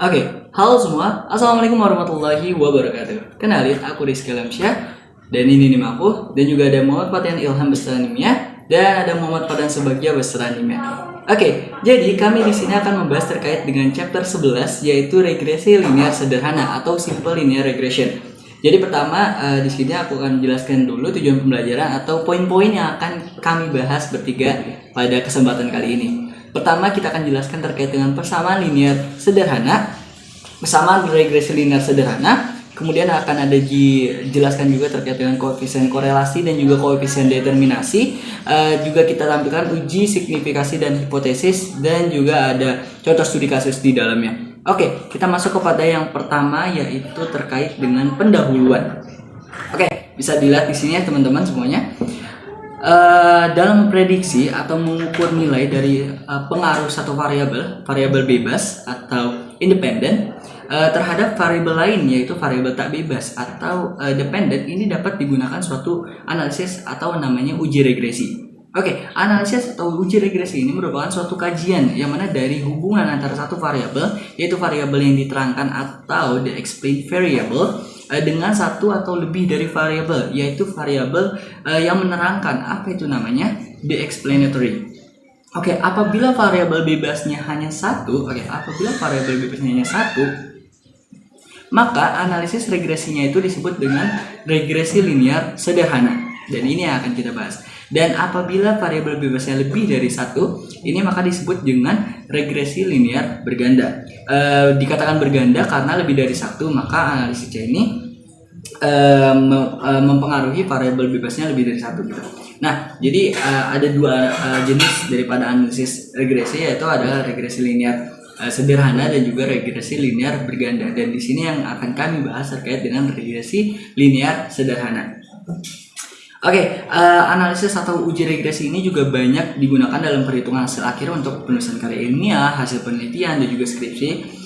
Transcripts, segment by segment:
Oke, halo semua. Assalamualaikum warahmatullahi wabarakatuh. Kenalin, aku Rizky Lamsyah. Dan ini nim aku. Dan juga ada Muhammad Fatihan Ilham beserta nimnya. Dan ada Muhammad Fatihan Subagja beserta nimnya. Oke, jadi kami di sini akan membahas terkait dengan chapter 11, yaitu regresi linear sederhana atau simple linear regression. Jadi pertama di sini aku akan menjelaskan dulu tujuan pembelajaran atau poin-poin yang akan kami bahas bertiga pada kesempatan kali ini. Pertama kita akan jelaskan terkait dengan persamaan linear sederhana, persamaan regresi linear sederhana. Kemudian akan ada dijelaskan juga terkait dengan koefisien korelasi dan juga koefisien determinasi. Juga kita tampilkan uji signifikasi dan hipotesis, dan juga ada contoh studi kasus di dalamnya. Oke, kita masuk kepada yang pertama, yaitu terkait dengan pendahuluan. Oke, bisa dilihat di sini ya teman-teman semuanya. Dalam memprediksi atau mengukur nilai dari pengaruh satu variabel bebas atau independen terhadap variabel lain, yaitu variabel tak bebas atau dependent, ini dapat digunakan suatu analisis atau namanya uji regresi. Oke, analisis atau uji regresi ini merupakan suatu kajian yang mana dari hubungan antara satu variabel, yaitu variabel yang diterangkan atau the explained variable, dengan satu atau lebih dari variabel, yaitu variabel yang menerangkan apa itu namanya the explanatory. Oke, apabila variabel bebasnya hanya satu, maka analisis regresinya itu disebut dengan regresi linear sederhana. Dan ini yang akan kita bahas. Dan apabila variabel bebasnya lebih dari satu, ini maka disebut dengan regresi linear berganda. Dikatakan berganda karena lebih dari satu, maka analisisnya ini mempengaruhi variabel bebasnya lebih dari satu gitu. Nah, jadi ada dua jenis daripada analisis regresi, yaitu ada regresi linear sederhana dan juga regresi linear berganda. Dan di sini yang akan kami bahas terkait dengan regresi linear sederhana. Oke, analisis atau uji regresi ini juga banyak digunakan dalam perhitungan hasil akhir untuk penulisan karya ilmiah, hasil penelitian, dan juga skripsi.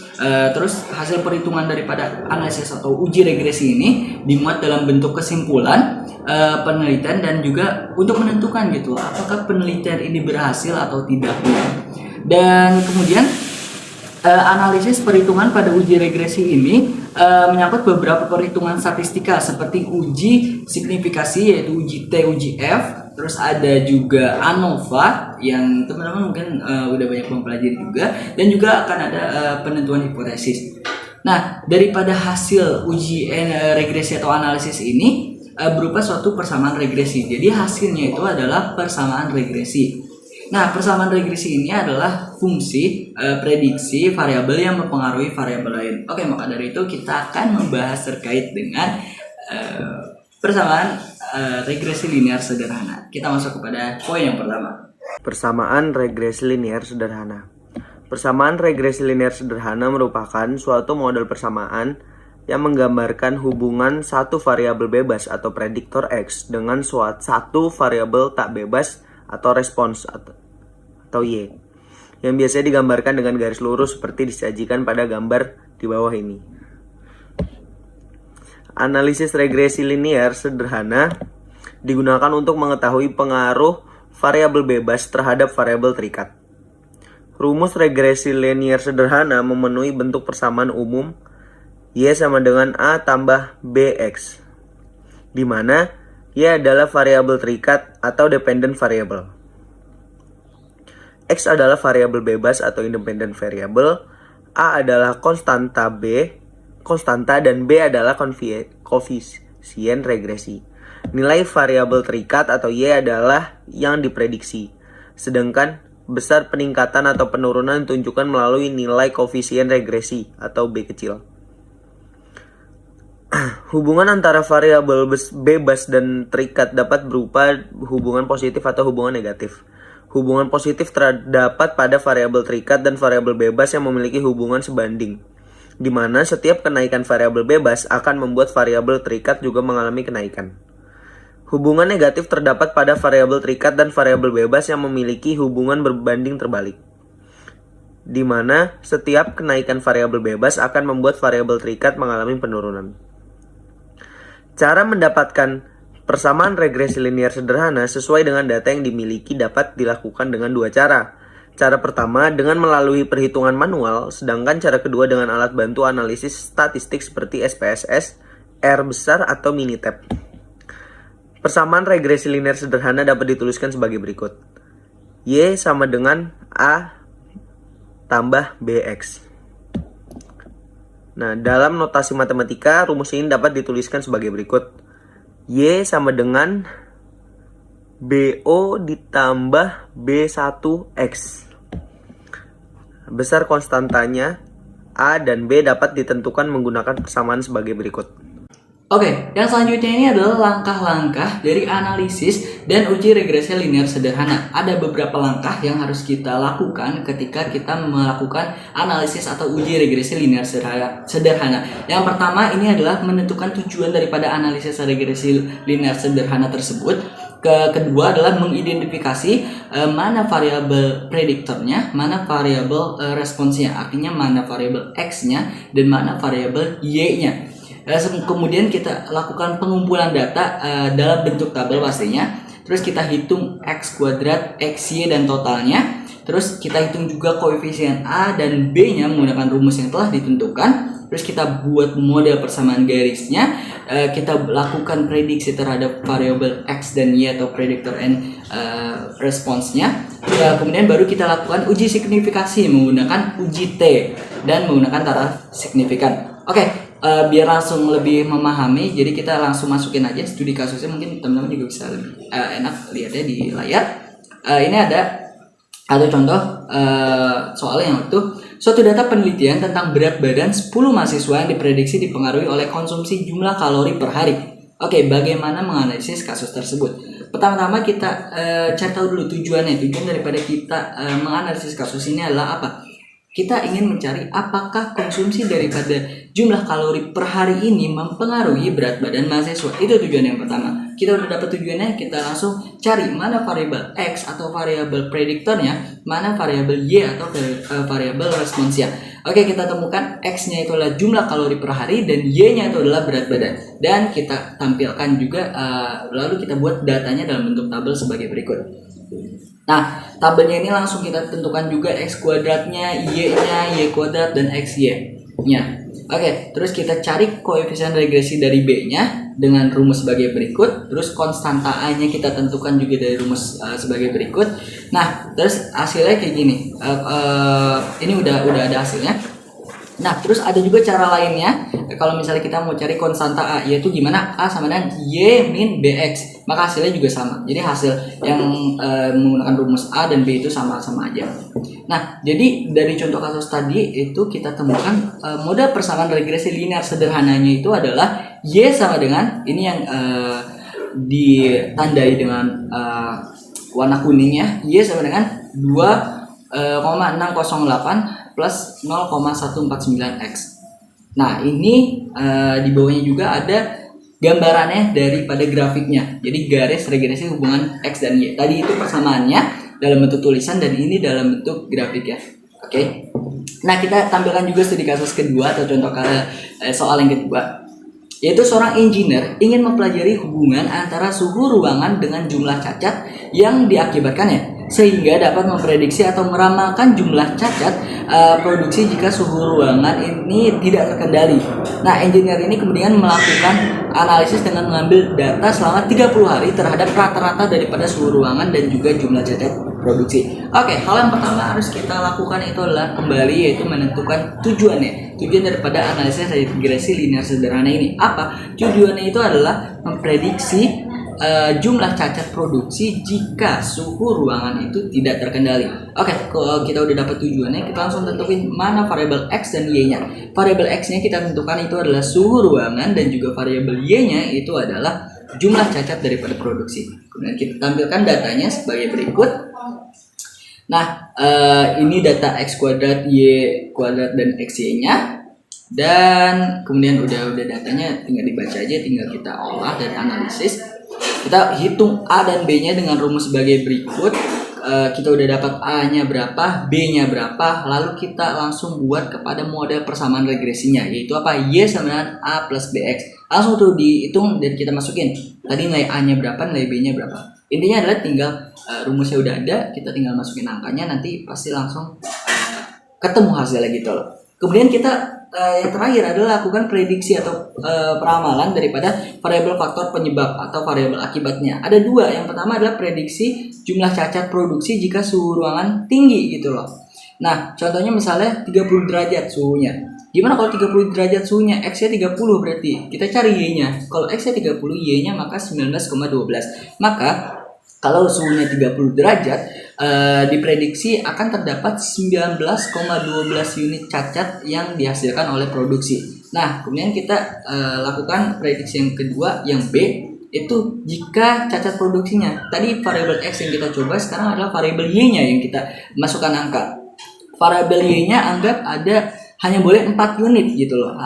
Terus hasil perhitungan daripada analisis atau uji regresi ini dimuat dalam bentuk kesimpulan penelitian, dan juga untuk menentukan gitu apakah penelitian ini berhasil atau tidak. Dan kemudian analisis perhitungan pada uji regresi ini menyangkut beberapa perhitungan statistika seperti uji signifikasi, yaitu uji T, uji F. Terus ada juga ANOVA yang teman-teman mungkin udah banyak mempelajari juga, dan juga akan ada penentuan hipotesis. Nah, daripada hasil uji regresi atau analisis ini berupa suatu persamaan regresi. Jadi hasilnya itu adalah persamaan regresi. Nah, persamaan regresi ini adalah fungsi prediksi variabel yang mempengaruhi variabel lain. Oke, maka dari itu kita akan membahas terkait dengan persamaan regresi linear sederhana. Kita masuk kepada poin yang pertama. Persamaan regresi linear sederhana. Persamaan regresi linear sederhana merupakan suatu model persamaan yang menggambarkan hubungan satu variabel bebas atau prediktor X dengan satu variabel tak bebas atau respons atau Y, yang biasanya digambarkan dengan garis lurus seperti disajikan pada gambar di bawah ini. Analisis regresi linear sederhana digunakan untuk mengetahui pengaruh variabel bebas terhadap variabel terikat. Rumus regresi linear sederhana memenuhi bentuk persamaan umum Y sama dengan A tambah BX, di mana Y adalah variabel terikat atau dependent variable. X adalah variabel bebas atau independent variable, A adalah konstanta dan B adalah koefisien regresi. Nilai variabel terikat atau Y adalah yang diprediksi, sedangkan besar peningkatan atau penurunan ditunjukkan melalui nilai koefisien regresi atau B kecil. Hubungan antara variabel bebas dan terikat dapat berupa hubungan positif atau hubungan negatif. Hubungan positif terdapat pada variabel terikat dan variabel bebas yang memiliki hubungan sebanding, di mana setiap kenaikan variabel bebas akan membuat variabel terikat juga mengalami kenaikan. Hubungan negatif terdapat pada variabel terikat dan variabel bebas yang memiliki hubungan berbanding terbalik, di mana setiap kenaikan variabel bebas akan membuat variabel terikat mengalami penurunan. Cara mendapatkan persamaan regresi linear sederhana sesuai dengan data yang dimiliki dapat dilakukan dengan dua cara. Cara pertama dengan melalui perhitungan manual, sedangkan cara kedua dengan alat bantu analisis statistik seperti SPSS, R besar atau Minitab. Persamaan regresi linear sederhana dapat dituliskan sebagai berikut. Y sama dengan A tambah BX. Nah, dalam notasi matematika, rumus ini dapat dituliskan sebagai berikut. Y sama dengan BO ditambah B1X. Besar konstantanya A dan B dapat ditentukan menggunakan persamaan sebagai berikut. Oke, yang selanjutnya ini adalah langkah-langkah dari analisis dan uji regresi linear sederhana. Ada beberapa langkah yang harus kita lakukan ketika kita melakukan analisis atau uji regresi linear sederhana. Yang pertama ini adalah menentukan tujuan daripada analisis regresi linear sederhana tersebut. Kedua adalah mengidentifikasi mana variabel prediktornya, mana variabel responsnya, artinya mana variabel X-nya dan mana variabel Y-nya. Kemudian kita lakukan pengumpulan data dalam bentuk tabel pastinya. Terus kita hitung X kuadrat, X, Y, dan totalnya. Terus kita hitung juga koefisien A dan B-nya menggunakan rumus yang telah ditentukan. Terus kita buat model persamaan garisnya. Kita lakukan prediksi terhadap variabel X dan Y atau predictor and response-nya. Kemudian baru kita lakukan uji signifikasi menggunakan uji T dan menggunakan taraf signifikan. Oke. Biar langsung lebih memahami, jadi kita langsung masukin aja studi kasusnya, mungkin teman-teman juga bisa lebih enak lihatnya di layar. Ini ada satu contoh soal yang itu suatu data penelitian tentang berat badan 10 mahasiswa yang diprediksi dipengaruhi oleh konsumsi jumlah kalori per hari. Oke, bagaimana menganalisis kasus tersebut? Pertama-tama kita cari tahu dulu tujuannya. Tujuan daripada kita menganalisis kasus ini adalah apa? Kita ingin mencari apakah konsumsi daripada jumlah kalori per hari ini mempengaruhi berat badan mahasiswa. Itu tujuan yang pertama. Kita udah dapat tujuannya, kita langsung cari mana variabel X atau variabel prediktornya, mana variabel Y atau variabel responsnya. Oke, kita temukan X-nya itu adalah jumlah kalori per hari dan Y-nya itu adalah berat badan. Dan kita tampilkan juga, lalu kita buat datanya dalam bentuk tabel sebagai berikut. Nah, tabelnya ini langsung kita tentukan juga X kuadratnya, Y-nya, Y kuadrat, dan XY-nya. Oke, terus kita cari koefisien regresi dari B-nya dengan rumus sebagai berikut. Terus konstanta A-nya kita tentukan juga dari rumus sebagai berikut. Nah, terus hasilnya kayak gini. Ini udah ada hasilnya. Nah, terus ada juga cara lainnya. Kalau misalnya kita mau cari konstanta A, yaitu gimana? A sama dengan Y min BX. Maka hasilnya juga sama. Jadi hasil yang menggunakan rumus A dan B itu sama-sama aja. Nah, jadi dari contoh kasus tadi itu kita temukan model persamaan regresi linear sederhananya itu adalah Y sama dengan, ini yang ditandai dengan warna kuningnya, Y sama dengan 2,608 plus 0,149x. Nah, ini di bawahnya juga ada gambarannya daripada grafiknya. Jadi garis regresi hubungan X dan Y. Tadi itu persamaannya dalam bentuk tulisan dan ini dalam bentuk grafik ya. Oke. Nah, kita tampilkan juga studi kasus kedua atau contoh soal yang kedua. Yaitu seorang engineer ingin mempelajari hubungan antara suhu ruangan dengan jumlah cacat yang diakibatkannya, sehingga dapat memprediksi atau meramalkan jumlah cacat produksi jika suhu ruangan ini tidak terkendali. Nah, engineer ini kemudian melakukan analisis dengan mengambil data selama 30 hari terhadap rata-rata daripada suhu ruangan dan juga jumlah cacat produksi. Oke, hal yang pertama harus kita lakukan itu adalah kembali yaitu menentukan tujuannya. Tujuan daripada analisis regresi linear sederhana ini apa? Tujuannya itu adalah memprediksi jumlah cacat produksi jika suhu ruangan itu tidak terkendali. Oke, kalau kita udah dapat tujuannya, kita langsung tentuin mana variabel X dan Y-nya. Variabel X-nya kita tentukan itu adalah suhu ruangan dan juga variabel Y-nya itu adalah jumlah cacat daripada produksi. Kemudian kita tampilkan datanya sebagai berikut. Nah, ini data X kuadrat, Y kuadrat, dan XY-nya. Dan kemudian udah datanya tinggal dibaca aja, tinggal kita olah dan analisis. Kita hitung A dan B-nya dengan rumus sebagai berikut. Kita udah dapat A-nya berapa, B-nya berapa, lalu kita langsung buat kepada model persamaan regresinya, yaitu apa? Y sama dengan A plus BX. Langsung tuh dihitung dan kita masukin. Tadi nilai A-nya berapa, nilai B-nya berapa. Intinya adalah tinggal rumusnya udah ada, kita tinggal masukin angkanya, nanti pasti langsung ketemu hasilnya gitu loh. Kemudian kita yang terakhir adalah lakukan prediksi atau peramalan daripada variabel faktor penyebab atau variabel akibatnya. Ada dua. Yang pertama adalah prediksi jumlah cacat produksi jika suhu ruangan tinggi gitu loh. Nah, contohnya misalnya 30 derajat suhunya. Gimana kalau 30 derajat suhunya? X-nya 30 berarti. Kita cari Y-nya. Kalau X-nya 30, Y-nya maka 19,12. Maka kalau suhunya 30 derajat, diprediksi akan terdapat 19,12 unit cacat yang dihasilkan oleh produksi. Nah, kemudian kita lakukan prediksi yang kedua, yang B, itu jika cacat produksinya. Tadi variabel X yang kita coba, sekarang adalah variabel Y-nya yang kita masukkan angka. Variabel Y-nya anggap ada hanya boleh 4 unit gitu loh.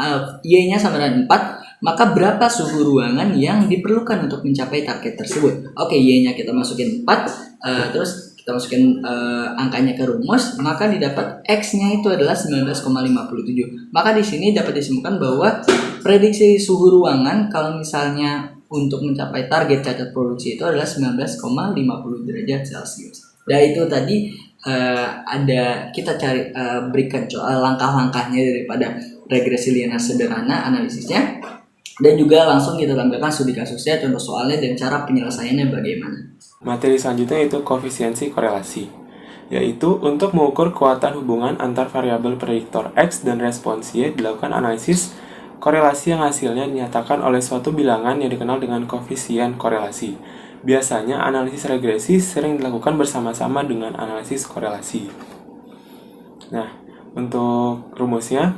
Y-nya sama dengan 4. Maka berapa suhu ruangan yang diperlukan untuk mencapai target tersebut? Oke, Y-nya kita masukin 4, terus kita masukin angkanya ke rumus, maka didapat X-nya itu adalah 19,57. Maka di sini dapat disimpulkan bahwa prediksi suhu ruangan kalau misalnya untuk mencapai target cacat produksi itu adalah 19,50 derajat Celcius. Dan itu tadi ada kita cari berikan langkah-langkahnya daripada regresi linear sederhana analisisnya. Dan juga langsung kita tampilkan studi kasusnya, contoh soalnya, dan cara penyelesaiannya bagaimana. Materi selanjutnya yaitu koefisiensi korelasi, yaitu untuk mengukur kekuatan hubungan antar variabel prediktor X dan respons Y dilakukan analisis korelasi yang hasilnya dinyatakan oleh suatu bilangan yang dikenal dengan koefisien korelasi. Biasanya analisis regresi sering dilakukan bersama-sama dengan analisis korelasi. Nah, untuk rumusnya,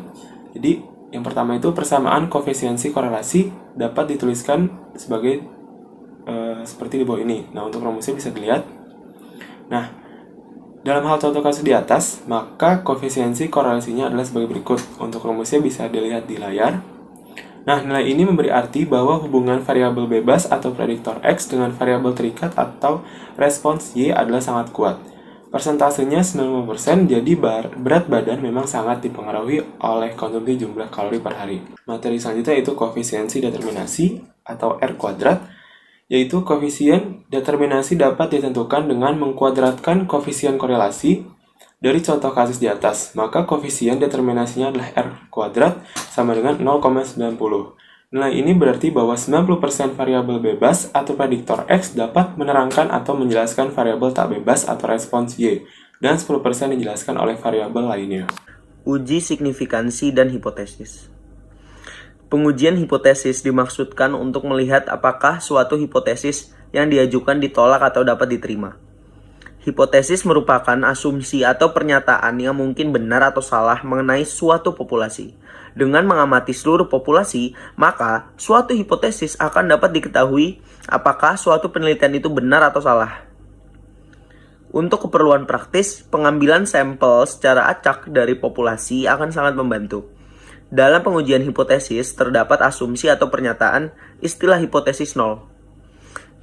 jadi yang pertama itu persamaan koefisiensi korelasi dapat dituliskan sebagai seperti di bawah ini. Nah, untuk rumusnya bisa dilihat. Nah, dalam hal contoh kasus di atas, maka koefisiensi korelasinya adalah sebagai berikut. Untuk rumusnya bisa dilihat di layar. Nah, nilai ini memberi arti bahwa hubungan variabel bebas atau prediktor X dengan variabel terikat atau respons Y adalah sangat kuat. Persentasenya 90%, jadi berat badan memang sangat dipengaruhi oleh konsumsi jumlah kalori per hari. Materi selanjutnya yaitu koefisiensi determinasi atau R kuadrat, yaitu koefisien determinasi dapat ditentukan dengan mengkuadratkan koefisien korelasi dari contoh kasus di atas. Maka koefisien determinasinya adalah R kuadrat sama dengan 0,90. Nilai ini berarti bahwa 90% variabel bebas atau prediktor X dapat menerangkan atau menjelaskan variabel tak bebas atau respons Y, dan 10% dijelaskan oleh variabel lainnya. Uji signifikansi dan hipotesis. Pengujian hipotesis dimaksudkan untuk melihat apakah suatu hipotesis yang diajukan ditolak atau dapat diterima. Hipotesis merupakan asumsi atau pernyataan yang mungkin benar atau salah mengenai suatu populasi. Dengan mengamati seluruh populasi, maka suatu hipotesis akan dapat diketahui apakah suatu penelitian itu benar atau salah. Untuk keperluan praktis, pengambilan sampel secara acak dari populasi akan sangat membantu. Dalam pengujian hipotesis, terdapat asumsi atau pernyataan istilah hipotesis nol.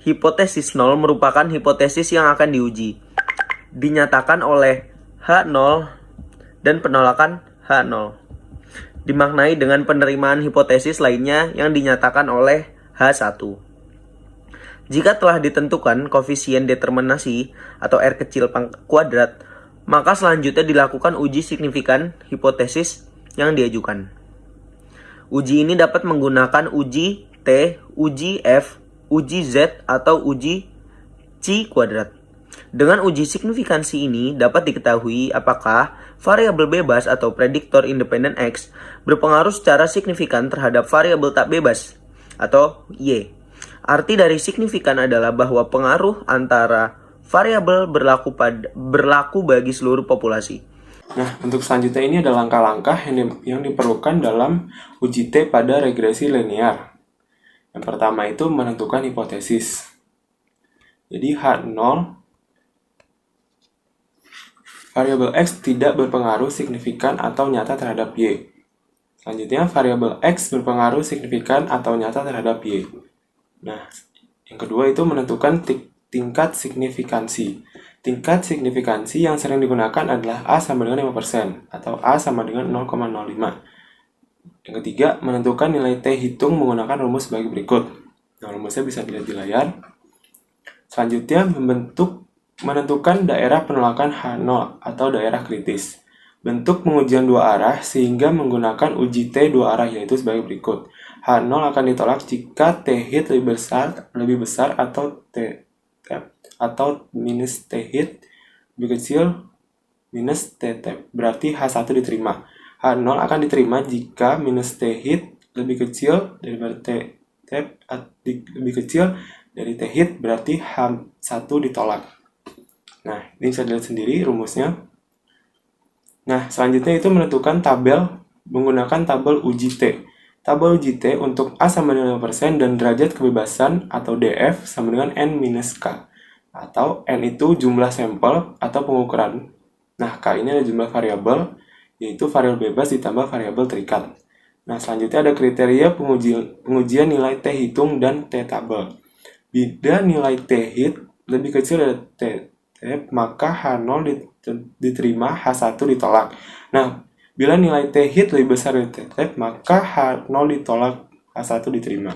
Hipotesis nol merupakan hipotesis yang akan diuji. Dinyatakan oleh H0 dan penolakan H0. Dimaknai dengan penerimaan hipotesis lainnya yang dinyatakan oleh H1. Jika telah ditentukan koefisien determinasi atau R kecil kuadrat, maka selanjutnya dilakukan uji signifikan hipotesis yang diajukan. Uji ini dapat menggunakan uji T, uji F, uji Z, atau uji C kuadrat. Dengan uji signifikansi ini dapat diketahui apakah variabel bebas atau prediktor independen X berpengaruh secara signifikan terhadap variabel tak bebas atau Y. Arti dari signifikan adalah bahwa pengaruh antara variabel berlaku bagi seluruh populasi. Nah, untuk selanjutnya ini ada langkah-langkah yang diperlukan dalam uji T pada regresi linear. Yang pertama itu menentukan hipotesis. Jadi H0 variabel X tidak berpengaruh signifikan atau nyata terhadap Y. Selanjutnya, variabel X berpengaruh signifikan atau nyata terhadap Y. Nah, yang kedua itu menentukan tingkat signifikansi. Tingkat signifikansi yang sering digunakan adalah A sama dengan 5% atau A sama dengan 0,05. Yang ketiga, menentukan nilai T hitung menggunakan rumus sebagai berikut. Nah, rumusnya bisa dilihat di layar. Selanjutnya, menentukan daerah penolakan H0 atau daerah kritis. Bentuk pengujian dua arah sehingga menggunakan uji T dua arah yaitu sebagai berikut. H0 akan ditolak jika T hit lebih besar atau T tap atau minus T hit lebih kecil minus T tap. Berarti H1 diterima. H0 akan diterima jika minus T hit lebih kecil daripada T tap lebih kecil dari T hit, berarti H1 ditolak. Nah, ini bisa dilihat sendiri rumusnya. Nah, selanjutnya itu menentukan tabel menggunakan tabel uji T. Tabel uji T untuk A sama dengan 5% dan derajat kebebasan atau DF sama dengan N minus K. Atau N itu jumlah sampel atau pengukuran. Nah, K ini ada jumlah variabel, yaitu variabel bebas ditambah variabel terikat. Nah, selanjutnya ada kriteria pengujian nilai T hitung dan T tabel. Bila nilai T hit lebih kecil dari T tap, maka H0 diterima, H1 ditolak. Nah, bila nilai T hit lebih besar dari T tap, maka H0 ditolak, H1 diterima.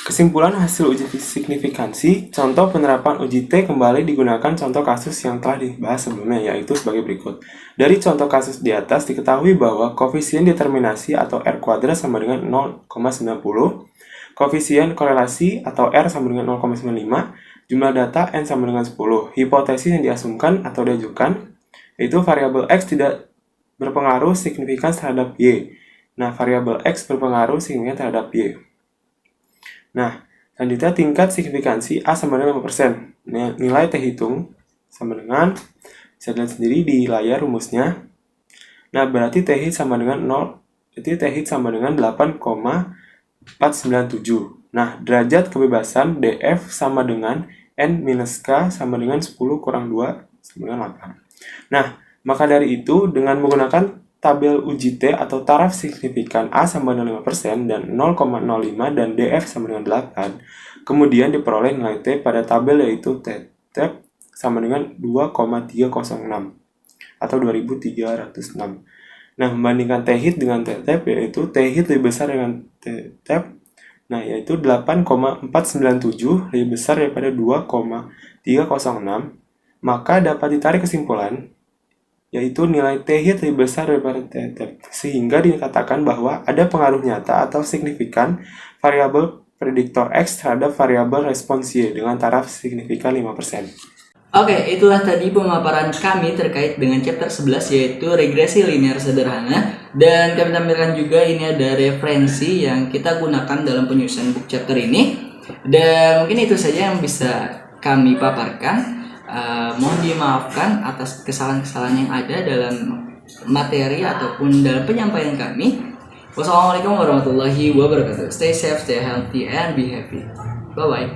Kesimpulan hasil uji signifikansi, contoh penerapan uji T kembali digunakan contoh kasus yang telah dibahas sebelumnya, yaitu sebagai berikut. Dari contoh kasus di atas diketahui bahwa koefisien determinasi atau R kuadrat sama dengan 0,90, koefisien korelasi atau R sama dengan 0,95, jumlah data N sama dengan 10. Hipotesis yang diasumkan atau diajukan, yaitu variabel X tidak berpengaruh signifikan terhadap Y. Nah, variabel X berpengaruh signifikan terhadap Y. Nah, selanjutnya tingkat signifikansi A sama dengan 5%. Nilai T hitung sama dengan, bisa dilihat sendiri di layar rumusnya. Nah, berarti T hit sama dengan 0, jadi T hit sama dengan 8,497. Nah, derajat kebebasan DF sama dengan N minus K sama dengan 10 kurang 2 sama dengan 8. Nah, maka dari itu, dengan menggunakan tabel uji T atau taraf signifikan A sama dengan 5% dan 0,05 dan DF sama dengan 8, kemudian diperoleh nilai T pada tabel yaitu T tap sama dengan 2,306 atau 2306. Nah, membandingkan T hit dengan T tap, yaitu T hit lebih besar dengan T tap, nah yaitu 8,497 lebih besar daripada 2,306, maka dapat ditarik kesimpulan yaitu nilai T hit lebih besar daripada T tap, sehingga dikatakan bahwa ada pengaruh nyata atau signifikan variabel prediktor X terhadap variabel respons Y dengan taraf signifikan 5%. Oke, itulah tadi pemaparan kami terkait dengan chapter 11 yaitu regresi linear sederhana, dan kami tampilkan juga ini ada referensi yang kita gunakan dalam penyusunan book chapter ini, dan mungkin itu saja yang bisa kami paparkan. Mohon dimaafkan atas kesalahan-kesalahan yang ada dalam materi ataupun dalam penyampaian kami. Wassalamualaikum warahmatullahi wabarakatuh. Stay safe, stay healthy, and be happy. Bye bye.